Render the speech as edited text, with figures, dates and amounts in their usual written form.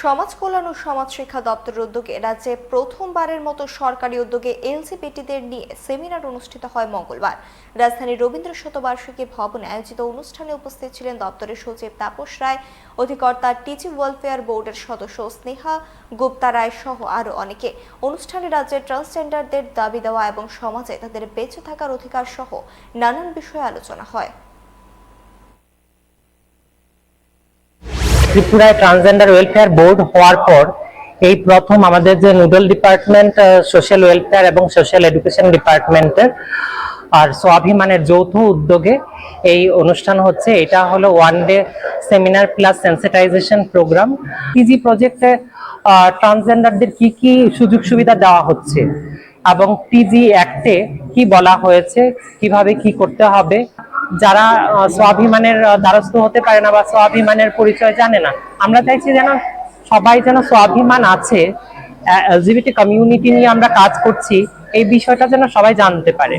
সমাজ কল্যাণ ও সমাজ শিক্ষা দপ্তরের উদ্যোগে রাজ্যে প্রথমবারের মতো সরকারি উদ্যোগে এলজিবিটিদের নিয়ে সেমিনার অনুষ্ঠিত হয় মঙ্গলবার। রাজধানীর রবীন্দ্র শতবার্ষিকী ভবনে আয়োজিত অনুষ্ঠানে উপস্থিত ছিলেন দপ্তরের সচিব তাপস রায়, অধিকর্তা টিচি ওয়েলফেয়ার বোর্ডের সদস্য স্নেহা গুপ্তা রায় সহ আরও অনেকে। অনুষ্ঠানে রাজ্যের ট্রান্সজেন্ডারদের দাবি দেওয়া এবং সমাজে তাদের বেঁচে থাকার অধিকার সহ নানান বিষয়ে আলোচনা হয়। ত্রিপুরায় ট্রান্সজেন্ডার ওয়েলফেয়ার বোর্ড হওয়ার পর এই প্রথম আমাদের যে নোডাল ডিপার্টমেন্ট সোশ্যাল ওয়েলফেয়ার এবং সোশ্যাল এডুকেশন ডিপার্টমেন্টের আর স্বাভিমানের যৌথ উদ্যোগে এই অনুষ্ঠান হচ্ছে। এটা হলো one day seminar plus sensitisation programme. PG প্রজেক্টে ট্রান্সজেন্ডারদের কি কি সুযোগ সুবিধা দেওয়া হচ্ছে এবং পিজি অ্যাক্টে কি বলা হয়েছে, কিভাবে কি করতে হবে। যারা স্বাভিমানের দ্বারস্থ হতে পারে না বা স্বাভিমানের পরিচয় জানে না, আমরা চাইছি যেন সবাই যেন স্বাভিমান আছে, এলজিবিটি কমিউনিটি নিয়ে আমরা কাজ করছি, এই বিষয়টা যেন সবাই জানতে পারে।